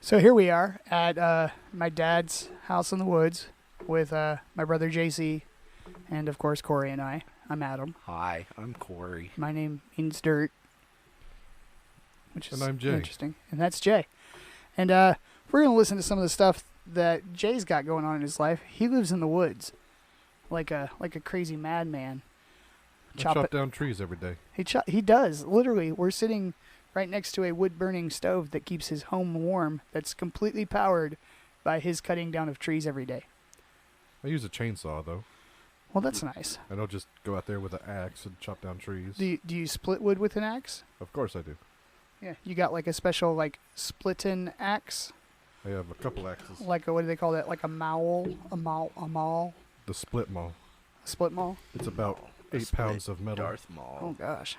So here we are at my dad's house in the woods with my brother JC and, of course, Corey and I. I'm Adam. Hi, I'm Corey. My name means dirt, which is And I'm Jay. interesting. And that's Jay. And we're going to listen to some of the stuff that Jay's got going on in his life. He lives in the woods like a crazy madman. I chop down trees every day. He does. Literally, we're sitting right next to a wood-burning stove that keeps his home warm, that's completely powered by his cutting down of trees every day. I use a chainsaw, though. Well, that's nice. I don't just go out there with an axe and chop down trees. Do you split wood with an axe? Of course I do. Yeah. You got like a special like splitting axe? I have a couple axes. Like what do they call that? Like a maul? A maul? The split maul. A split maul? It's about A 8 split pounds of metal. Darth Maul. Oh gosh.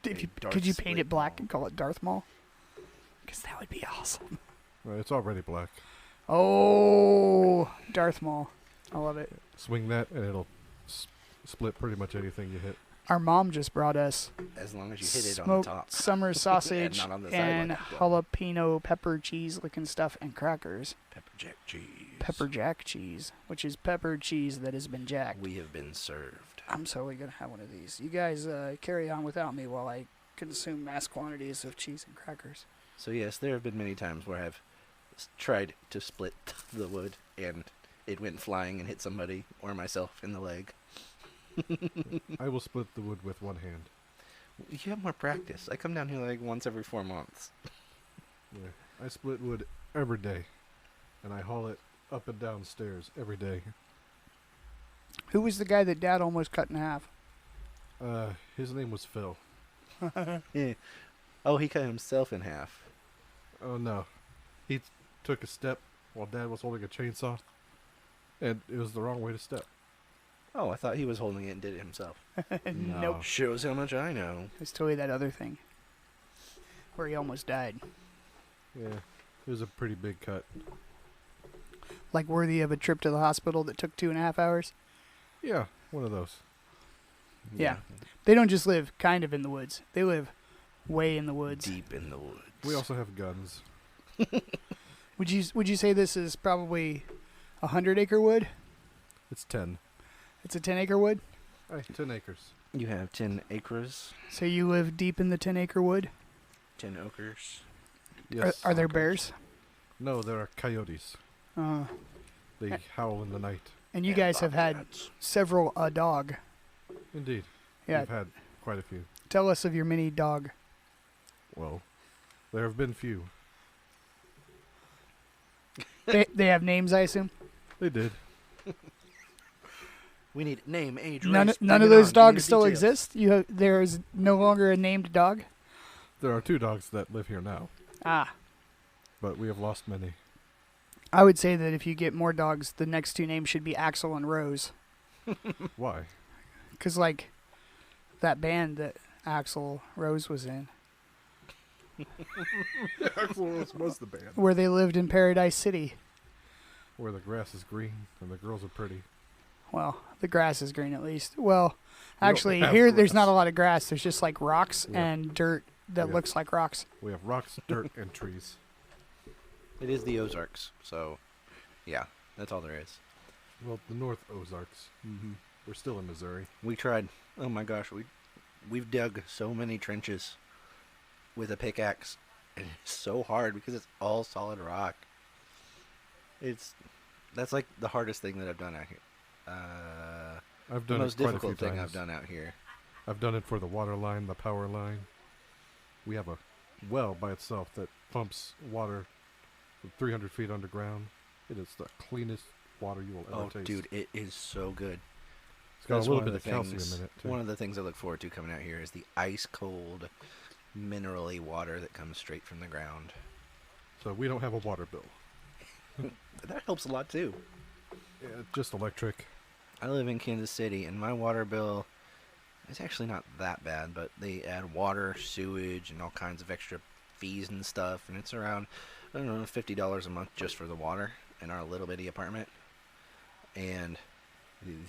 Darth Could you paint split it black maul. and call it Darth Maul? Because that would be awesome. It's already black. Oh, Darth Maul. I love it. Swing that and it'll split pretty much anything you hit. Our mom just brought us As long as you hit it on smoked the top. summer sausage not on the side and like that. jalapeno pepper cheese looking stuff and crackers. Pepper jack cheese. Pepper jack cheese, which is pepper cheese that has been jacked. We have been served. I'm totally going to have one of these. You guys carry on without me while I consume mass quantities of cheese and crackers. So yes, there have been many times where I've tried to split the wood and it went flying and hit somebody or myself in the leg. I will split the wood with one hand. You have more practice. I come down here like once every 4 months. Yeah. I split wood every day. And I haul it up and down stairs every day. Who was the guy that Dad almost cut in half? His name was Phil. Yeah. Oh, he cut himself in half. Oh no. He took a step while Dad was holding a chainsaw. And it was the wrong way to step. Oh, I thought he was holding it and did it himself. No. Nope. Shows how much I know. It's totally that other thing. Where he almost died. Yeah. It was a pretty big cut. Like worthy of a trip to the hospital that took 2.5 hours. Yeah, one of those. Yeah. They don't just live kind of in the woods. They live way in the woods. Deep in the woods. We also have guns. Would you say this is probably a 100-acre wood? It's 10. It's a 10-acre wood? 10 acres. You have 10 acres, So you live deep in the 10-acre wood? 10 acres. Yes. Are there bears? No, there are coyotes. They howl in the night. And you guys have had several a dog. Indeed. Yeah. We've had quite a few. Tell us of your mini dog. Well, there have been few. They have names, I assume? They did. We need name, age, None race. of bring it those on, give me dogs the still details. exist? There is no longer a named dog? There are 2 dogs that live here now, Ah. but we have lost many. I would say that if you get more dogs, the next 2 names should be Axel and Rose. Why? Because, like, that band that Axel Rose was in, Axl was the band. where they lived in Paradise City. Where the grass is green and the girls are pretty. Well, the grass is green at least. Well, We don't actually, have here there's grass. not a lot of grass. There's just, like, rocks Yeah. and dirt that Yeah. looks like rocks. We have rocks, dirt, and trees. It is the Ozarks, so yeah, that's all there is. Well, the North Ozarks. Mm-hmm. We're still in Missouri. We tried. Oh my gosh, we've dug so many trenches with a pickaxe, and it's so hard because it's all solid rock. That's like the hardest thing that I've done out here. I've The done most it quite a few difficult thing I've times. done out here. I've done it for the water line, the power line. We have a well by itself that pumps water from 300 feet underground. It is the cleanest water you will ever Oh, taste. dude, it is so good. It's got That's a little one bit of of the calcium things- in it, too. One of the things I look forward to coming out here is the ice cold, minerally water that comes straight from the ground. So we don't have a water bill. That helps a lot too. Yeah, just electric. I live in Kansas City, and my water bill is actually not that bad, but they add water, sewage, and all kinds of extra fees and stuff, and it's around, I don't know, $50 a month just for the water in our little bitty apartment. And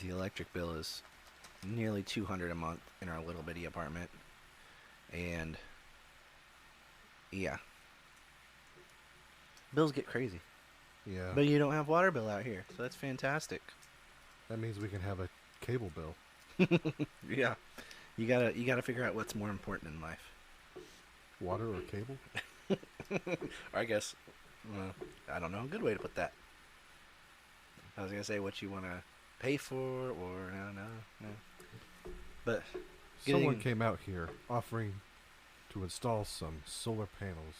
the electric bill is nearly $200 a month in our little bitty apartment. And yeah, Bills get crazy. Yeah. But you don't have water bill out here, so that's fantastic. That means we can have a cable bill. Yeah. You gotta figure out what's more important in life. Water or cable? Or I guess, well, I don't know a good way to put that. I was gonna say what you want to pay for, or no. But Someone came out here offering to install some solar panels,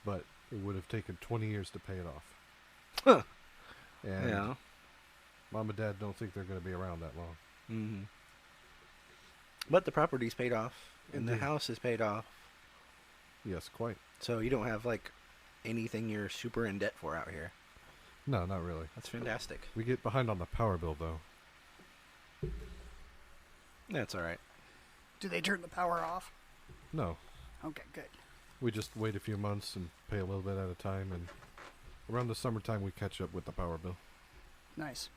but it would have taken 20 years to pay it off. Huh. And Yeah. Mom and Dad don't think they're going to be around that long. Mm-hmm. But the property's paid off, and the Indeed. house is paid off, Yes, quite. so you don't have like anything you're super in debt for out here. No, not really. That's fantastic. We get behind on the power bill, though. That's all right. Do they turn the power off? No. Okay, good. We just wait a few months and pay a little bit at a time, and around the summertime we catch up with the power bill. Nice.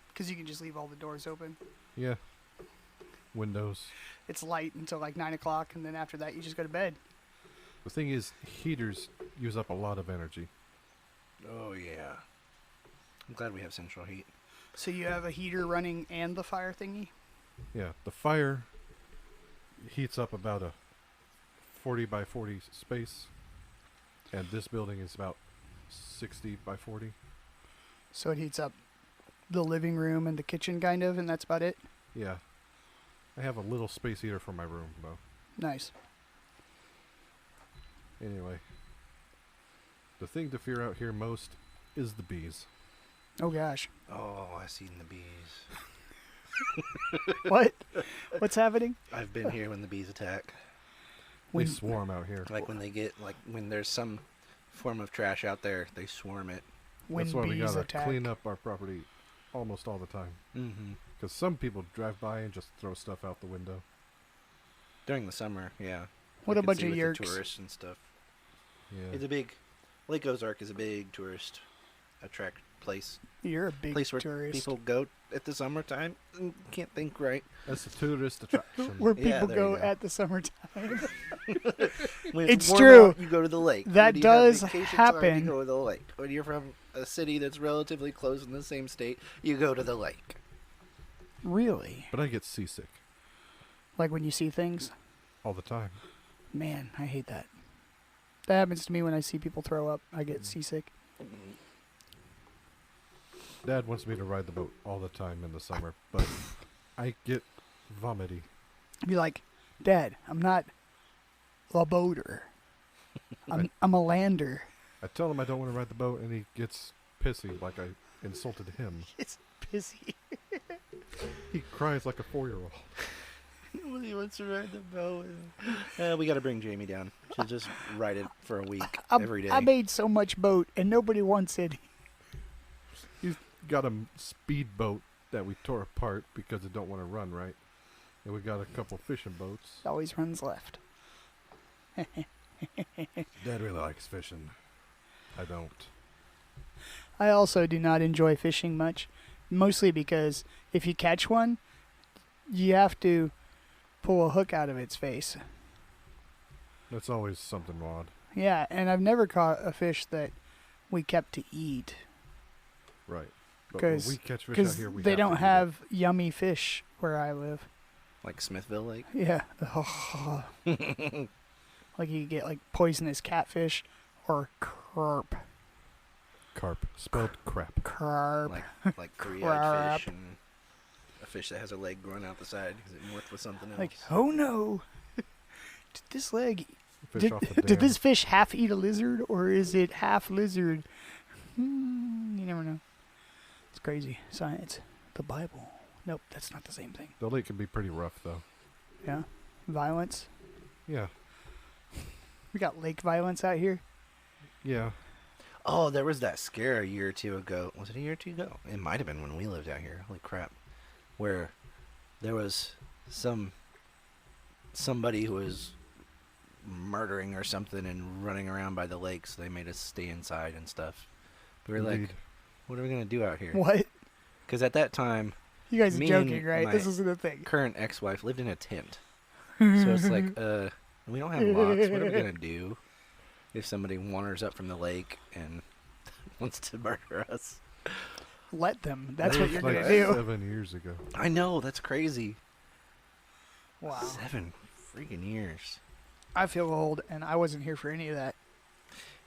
Because you can just leave all the doors open. Yeah. Windows. It's light until like 9 o'clock, and then after that, you just go to bed. The thing is, heaters use up a lot of energy. Oh yeah. I'm glad we have central heat. So you have a heater running and the fire thingy? Yeah, the fire heats up about a 40 by 40 space, and this building is about 60 by 40. So it heats up the living room and the kitchen, kind of, and that's about it? Yeah. I have a little space heater for my room, though. Nice. Anyway, the thing to fear out here most is the bees. Oh, gosh. Oh, I've seen the bees. What? What's happening? I've been here when the bees attack. They When- swarm out here. Like when they get, like when there's some form of trash out there, they swarm it. When That's why we bees gotta attack. clean up our property almost all the time. Mm-hmm. Because some people drive by and just throw stuff out the window. During the summer, yeah. What I a could bunch see of with the yerks. tourists and stuff. Yeah. It's a big, Lake Ozark is a big tourist attract place. You're a big Place where tourist. people go at the summertime and can't think right. That's a tourist attraction. Where Yeah, people there go you go. at the summertime. When It's warm true. out, you go to the lake. That When you have does vacation time, happen. You go to the lake. When you're from a city that's relatively close in the same state, you go to the lake. Really? But I get seasick Like when you see things? all the time. Man, I hate that. That happens to me when I see people throw up. I get seasick. Dad wants me to ride the boat all the time in the summer, but I get vomity. Be like, Dad, I'm not a boater. I'm a lander. I tell him I don't want to ride the boat, and he gets pissy like I insulted him. It's pissy. He cries like a 4-year-old. Nobody wants to ride the boat. We got to bring Jamie down. She'll just ride it for a week every day. I made so much boat, and nobody wants it. He's got a speedboat that we tore apart because it don't want to run right. And we got a couple fishing boats. It always runs left. Dad really likes fishing. I don't. I also do not enjoy fishing much, mostly because if you catch one, you have to pull a hook out of its face. That's always something odd. Yeah, and I've never caught a fish that we kept to eat Right. But when because we catch fish out here, we they have don't to eat it. have yummy fish where I live. Like Smithville Lake. Yeah. Like you get like poisonous catfish or carp. Carp. Spelled crap. Carp. Like three-eyed Crap. fish and a fish that has a leg growing out the side because it morphed with something else. Like, oh no. Did this leg Fish off the dam. did this fish half eat a lizard or is it half lizard? You never know. It's crazy. Science. The Bible. Nope, that's not the same thing. The lake can be pretty rough, though. Yeah. Violence. Yeah. We got lake violence out here. Yeah. Oh, there was that scare a year or two ago. Was it a year or two ago? It might have been when we lived out here. Holy crap. Where there was somebody who was murdering or something and running around by the lake, so they made us stay inside and stuff. We were like, Indeed. what are we going to do out here? What? Because at that time, You guys are Me joking, and right? my This isn't a thing. current ex-wife lived in a tent. So it's like, we don't have locks. What are we going to do? if somebody wanders up from the lake and wants to murder us. Let them. That's That what was you're like going to do. 7 years ago. I know, that's crazy. Wow. 7 freaking years. I feel old, and I wasn't here for any of that.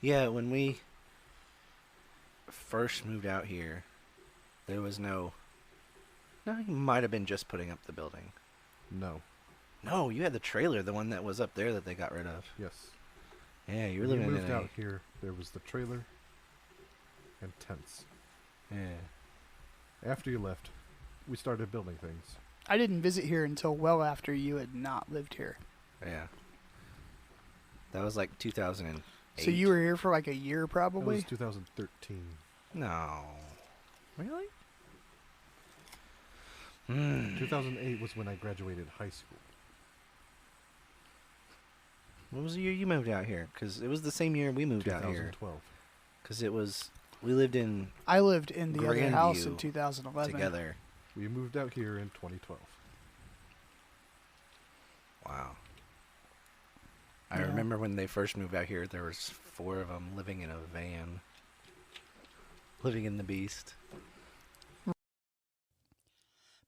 Yeah, when we first moved out here, there was no... No, you might have been just putting up the building. No. No, you had the trailer, the one that was up there that they got rid of. Yes. Yeah, you were When we living moved in out here, there was the trailer and tents. Yeah. After you left, we started building things. I didn't visit here until well after you had not lived here. Yeah. That was like 2008. So you were here for like a year, That probably? was 2013. No. Really? 2008 was when I graduated high school. What was the year you moved out here? Because it was the same year we moved out here. 2012. Because it was... We lived in I lived in the other house in Grandview 2011. together. We moved out here in 2012. Wow. I Yeah. remember when they first moved out here, there was 4 of them living in a van. Living in the beast.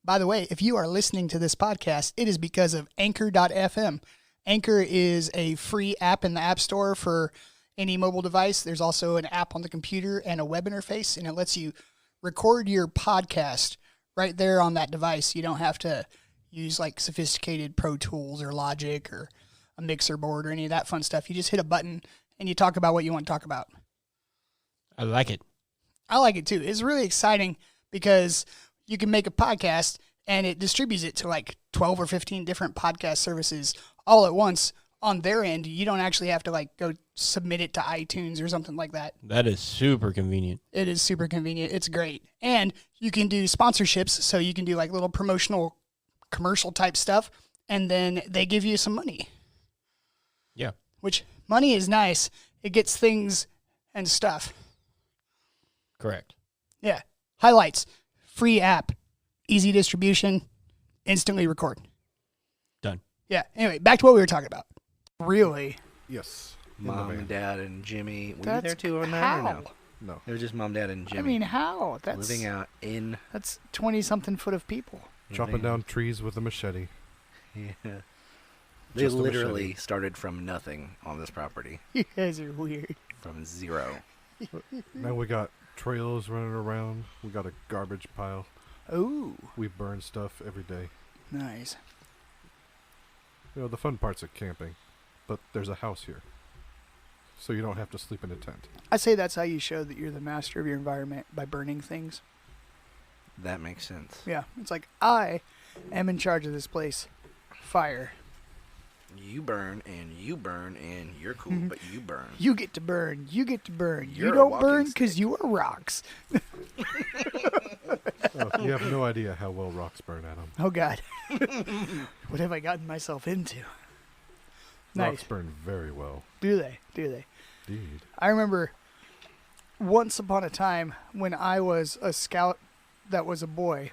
By the way, if you are listening to this podcast, it is because of Anchor.fm. Anchor is a free app in the App Store for any mobile device. There's also an app on the computer and a web interface, and it lets you record your podcast right there on that device. You don't have to use like sophisticated Pro Tools or Logic or a mixer board or any of that fun stuff. You just hit a button and you talk about what you want to talk about. I like it. I like it too. It's really exciting because you can make a podcast and it distributes it to like 12 or 15 different podcast services all at once on their end. You don't actually have to like go submit it to iTunes or something like that. That is super convenient. It is super convenient. It's great. And you can do sponsorships. So you can do like little promotional commercial type stuff. And then they give you some money. Yeah. Which money is nice. It gets things and stuff. Correct. Yeah. Highlights. Free app. Easy distribution. Instantly record. Done. Yeah. Anyway, back to what we were talking about. Really? Yes. in the Mom van. and Dad and Jimmy. Were you That's there too on that or how? no? No. It was just Mom, Dad, and Jimmy. I mean, how? That's living out in... That's 20-something foot of people. Chopping living- down trees with a machete. Yeah. They Just a literally machete. started from nothing on this property. You guys are weird. From zero. Now we got trails running around. We got a garbage pile. Ooh. We burn stuff every day. Nice. You know, the fun part's at camping. But there's a house here. So you don't have to sleep in a tent. I say that's how you show that you're the master of your environment, by burning things. That makes sense. Yeah. It's like, I am in charge of this place. Fire. You burn, and you're cool, Mhm. but you burn. You get to burn. You get to burn. You're you a don't walking burn because stick. you are rocks. Oh, you have no idea how well rocks burn at them. Oh, God. What have I gotten myself into? Rocks Nice. burn very well. Do they? Do they? Indeed. I remember once upon a time when I was a scout that was a boy,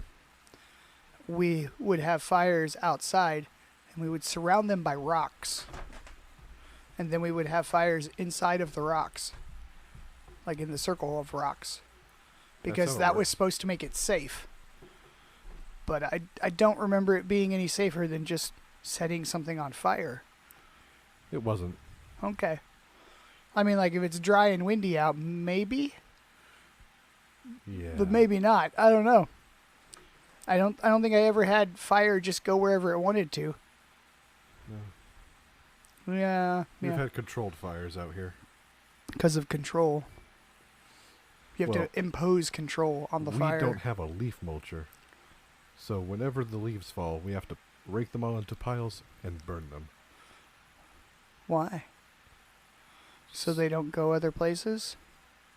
we would have fires outside and we would surround them by rocks. And then we would have fires inside of the rocks, like in the circle of rocks, because how it that was works. supposed to make it safe. But I don't remember it being any safer than just setting something on fire. It wasn't. Okay. I mean, like if it's dry and windy out, maybe, Yeah. but maybe not. I don't know. I don't think I ever had fire just go wherever it wanted to. No. Yeah, We've yeah. had controlled fires out here. Because of control. You have Well, to impose control on the fire. We don't have a leaf mulcher. So whenever the leaves fall, we have to rake them all into piles and burn them. Why? So they don't go other places?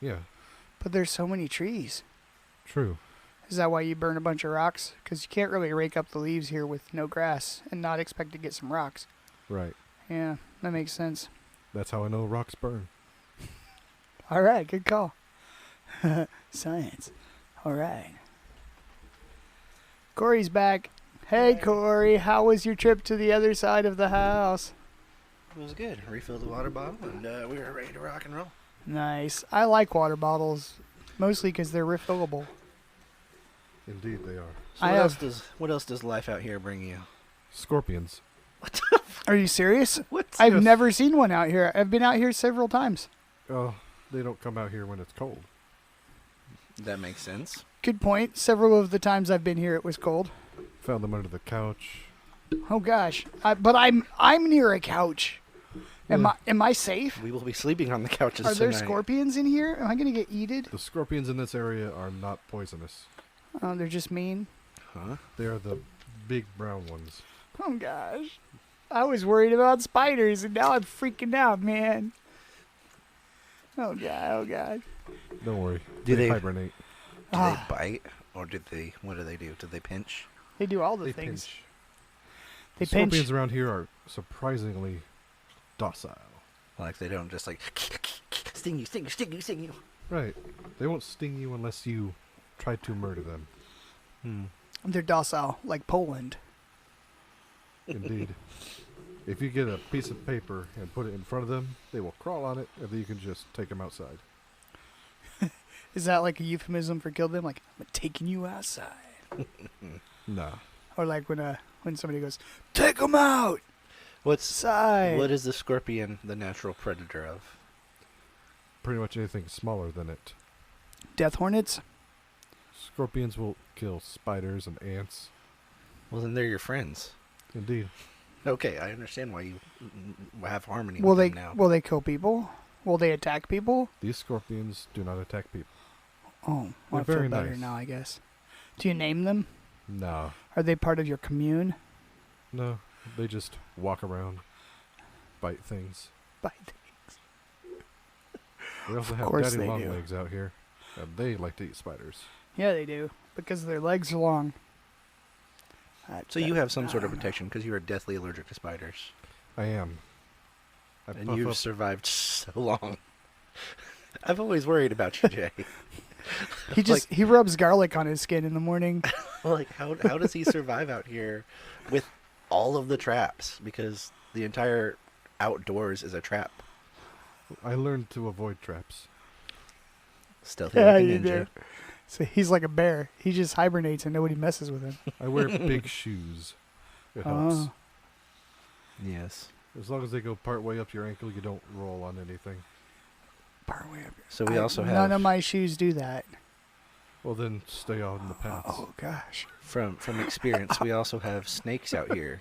Yeah, But there's so many trees. true. Is that why you burn a bunch of rocks? Because you can't really rake up the leaves here with no grass and not expect to get some rocks. Right. Yeah, that makes sense. That's how I know rocks burn. All right, good call. Science. All right. Corey's back. Hey, Corey, how was your trip to the other side of the house? It was good. Refilled the water bottle, and we were ready to rock and roll. Nice. I like water bottles, mostly because they're refillable. Indeed, they are. So what else does life out here bring you? Scorpions. Are you serious? What? I've Yes. never seen one out here. I've been out here several times. Oh, they don't come out here when it's cold. That makes sense. Good point. Several of the times I've been here, it was cold. Found them under the couch. Oh gosh. But I'm near a couch. Am I safe? We will be sleeping on the couches Are there tonight. scorpions in here? Am I gonna get eated? The scorpions in this area are not poisonous. Oh, they're just mean. Huh? They are the big brown ones. Oh gosh. I was worried about spiders, and now I'm freaking out, man. Oh god. Oh god. Don't worry. Do they- hibernate? Do Ah. they bite, or what do they do? Do they pinch? They do all the They things. pinch. They The scorpions pinch. around here are surprisingly docile. Like they don't just like sting you. Right. They won't sting you unless you try to murder them. They're docile, like Poland. Indeed. If you get a piece of paper and put it in front of them, they will crawl on it, and then you can just take them outside. Is that like a euphemism for kill them? Like, I'm taking you outside. Nah. Or like when somebody goes, take them out! What Outside! is the scorpion the natural predator of? Pretty much anything smaller than it. Death hornets? Scorpions will kill spiders and ants. Well, then they're your friends. Indeed. Okay, I understand why you have harmony Will with they them now. will they kill people? Will they attack people? These scorpions do not attack people. Oh, They're I feel very better nice. now, I guess. Do you name them? No. Are they part of your commune? No. They just walk around, bite things. Bite. We also Of have course daddy they long do. legs out here, and they like to eat spiders. Yeah, they do. Because their legs are long. So you have some sort of protection because you are deathly allergic to spiders, I am. I and puff you've up. survived so long. I've always worried about you, Jay. He rubs garlic on his skin in the morning. Like, how does he survive out here with all of the traps? Because the entire outdoors is a trap. I learned to avoid traps. Stealthy Yeah, like a you ninja. do. So he's like a bear. He just hibernates and nobody messes with him. I wear big shoes. It helps. Oh. Yes. As long as they go part way up your ankle, you don't roll on anything. So we also have None of my shoes do that. Well, then stay on the paths. Oh gosh. from experience. We also have snakes out here.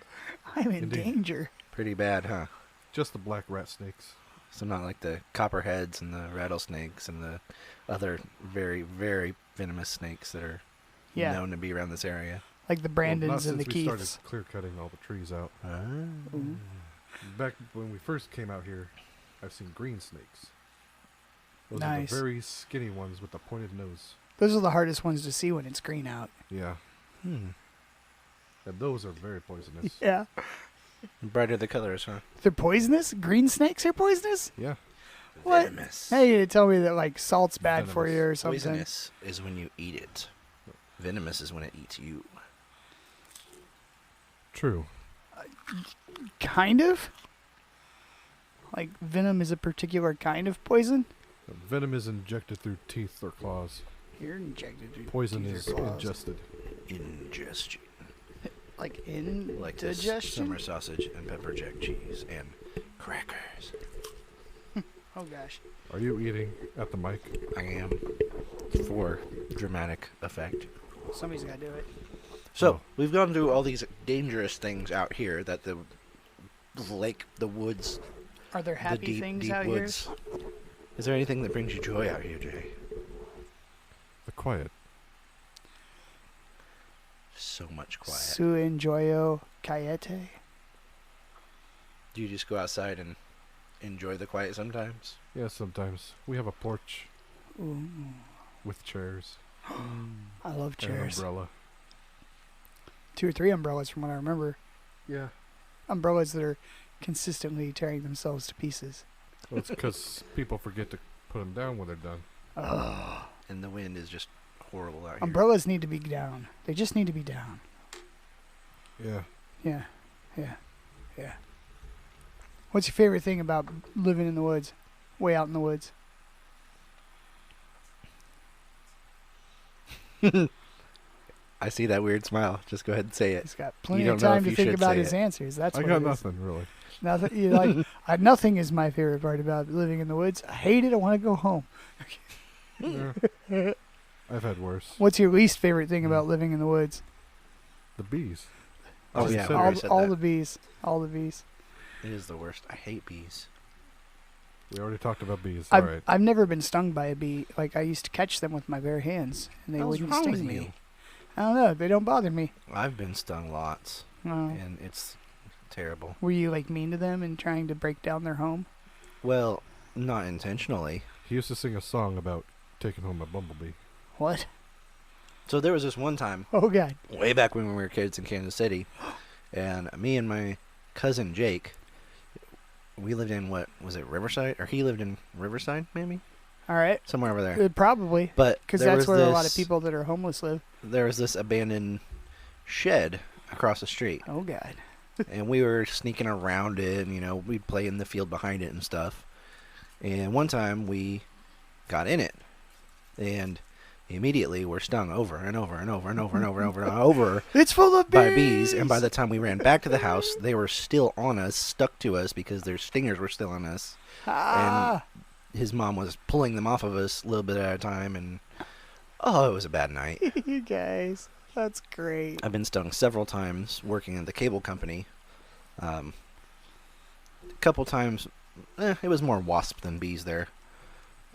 I'm in Indeed. danger. Pretty bad, huh? Just the black rat snakes. So not like the copperheads and the rattlesnakes and the other very, very venomous snakes that are Yeah. known to be around this area. Like the Well, not Brandons and since the we Keiths. started clear cutting all the trees out. Ooh. Back when we first came out here, I've seen green snakes. Those are Nice. the very skinny ones with the pointed nose. Those are the hardest ones to see when it's green out. Yeah. Hmm. And those are very poisonous. Yeah. Brighter the colors, huh? They're poisonous? Green snakes are poisonous? Yeah. What? Venomous. Hey, you tell me that like salt's bad for Venomous. you or something. Poisonous is when you eat it. Venomous is when it eats you. True. Kind of? Like venom is a particular kind of poison? Venom is injected through teeth or claws. You're injected through Poison teeth or is claws. ingested. Ingestion. Like in Like this digestion? summer sausage and pepper jack cheese and crackers. Oh gosh. Are you eating at the mic? I am. For dramatic effect. Somebody's got to do it. So, Oh. we've gone through all these dangerous things out here that the lake, the woods, Are there the happy deep, things deep out woods. Is there anything that brings you joy out here, Jay? The quiet. So much here? quiet. Su enjoyo cayete. Do you just go outside and enjoy the quiet sometimes? Yeah, sometimes. We have a porch Ooh, with chairs I love and an chairs. umbrella. 2 or 3 umbrellas from what I remember. Yeah. Umbrellas that are consistently tearing themselves to pieces. Well, it's because people forget to put them down when they're done. Ugh. And the wind is just horrible out here. Umbrellas need to be down. They just need to be down. Yeah. Yeah. Yeah. Yeah. What's your favorite thing about living in the woods? Way out in the woods. I see that weird smile. Just go ahead and say it. He's got plenty don't of know time if to you think should about say his it. answers. That's I what got it is. nothing really. Nothing. You like nothing is my favorite part about living in the woods. I hate it. I want to go home. Yeah. I've had worse. What's your least favorite thing about living in the woods? The bees. Oh, Just yeah, said we it. already said All that. the bees. All the bees. It is the worst. I hate bees. We already talked about bees. I've, All right. I've never been stung by a bee. Like I used to catch them with my bare hands, and they What's wouldn't wrong sting with me. you? I don't know. They don't bother me. I've been stung lots, Oh. and it's terrible. Were you like mean to them and trying to break down their home? Well, not intentionally. He used to sing a song about taking home a bumblebee. What? So there was this one time, Oh God. way back when we were kids in Kansas City, and me and my cousin Jake, we lived in, what was it, Riverside? Or he lived in Riverside, maybe? All right. Somewhere over there. Probably But because there that's was where a lot of this- people that are homeless live. There was this abandoned shed across the street. Oh God. And we were sneaking around it, and, we'd play in the field behind it and stuff. And one time we got in it, and immediately were stung over and over and over and over and over and over and over It's full of bees. by bees. And by the time we ran back to the house, they were still on us, stuck to us because their stingers were still on us. Ah. His mom was pulling them off of us a little bit at a time, and it was a bad night. You guys, that's great. I've been stung several times working at the cable company. A couple times, it was more wasp than bees there.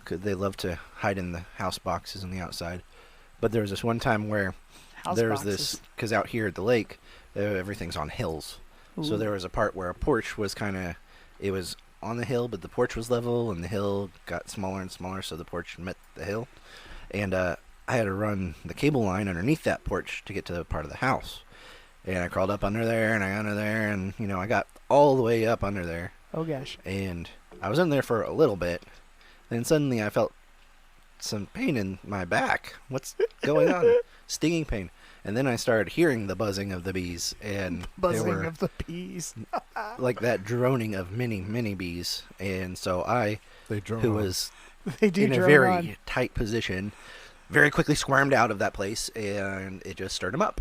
'Cause they love to hide in the house boxes on the outside. But there was this one time where House there was boxes. this, because out here at the lake, everything's on hills. So Ooh. there was a part where a porch was it was on the hill, but the porch was level, and the hill got smaller and smaller, so the porch met the hill. And I had to run the cable line underneath that porch to get to the part of the house. And I crawled up under there, and I got under there, and, I got all the way up under there. Oh gosh. And I was in there for a little bit. Then suddenly I felt some pain in my back. What's going on? Stinging pain. And then I started hearing the buzzing of the bees, and Buzzing they were of the bees. like that droning of many, many bees. And so They drone who on. was They do in a drone very on. tight position, very quickly squirmed out of that place, and it just stirred them up.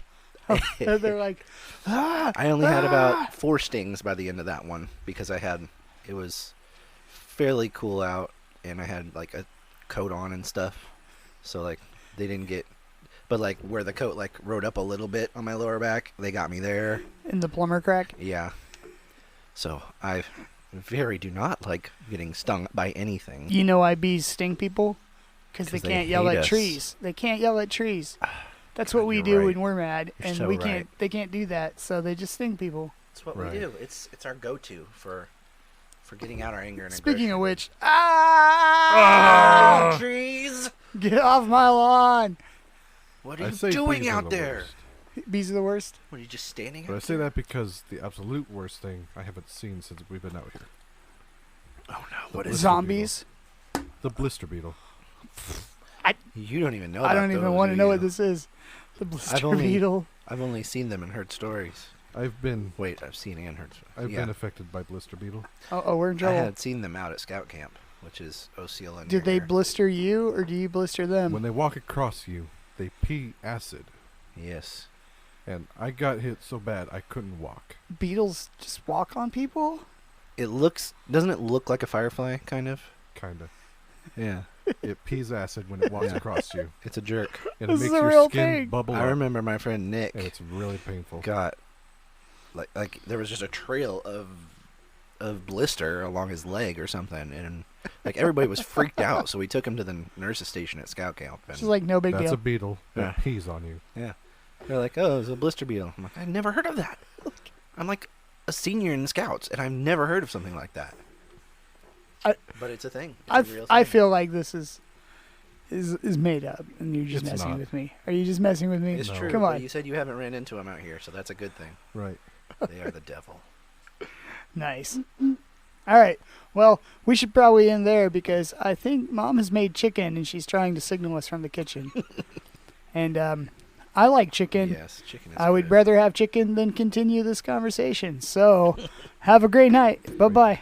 And they're like, ah. I only had about 4 stings by the end of that one because it was fairly cool out, and I had like a coat on and stuff, so like they didn't get, but like where the coat like rode up a little bit on my lower back, they got me there. In the plumber crack. Yeah. So I very do not like getting stung by anything. You know why bees sting people? Because they 'Cause they can't yell hate at us. trees. They can't yell at trees. That's what God, we you're do right. when we're mad, You're and so we right. can't. They can't do that, so they just sting people. That's what Right. we do. It's our go-to for getting out our anger and Speaking of aggression. which, ah! Trees! Get off my lawn! What I are you say doing bees are out the there? worst. Bees are the worst. What are you just standing But I out say there? that because the absolute worst thing I haven't seen since we've been out here. Oh no! The What is blister Zombies. The blister beetle. You don't even know. I about don't even those, want to do know you? what this is. The blister only- beetle. I've only seen them and heard stories. I've been Wait, I've seen and heard. I've yeah. been affected by blister beetle. Oh, we're in I trouble. had seen them out at scout camp, which is Osceola. Did they blister you, or do you blister them? When they walk across you, they pee acid, Yes. and I got hit so bad I couldn't walk. Beetles just walk on people? Doesn't it look like a firefly, kind of? Kinda. Yeah. It pees acid when it walks Yeah. across you, It's a jerk. and This it is makes a your real skin thing. bubble I up, remember my friend Nick and it's really painful. got, like there was just a trail of blister along his leg or something, and like everybody was freaked out, so we took him to the nurse's station at scout camp, It's and like no big That's deal. a beetle Yeah. that pees on you. they're like, "Oh, it's a blister beetle." I'm like, "I've never heard of that." I'm like a senior in scouts, and I've never heard of something like that. But it's a thing. It's a real I thing. feel like this is made up, and you're just It's messing not. with me. Are you just messing with me? It's No. true. Come but on. you said you haven't ran into them out here, so that's a good thing. Right. They are the devil. Nice. All right. Well, we should probably end there because I think Mom has made chicken and she's trying to signal us from the kitchen. And I like chicken. Yes, chicken is I would good. rather have chicken than continue this conversation. So, have a great night. Bye bye.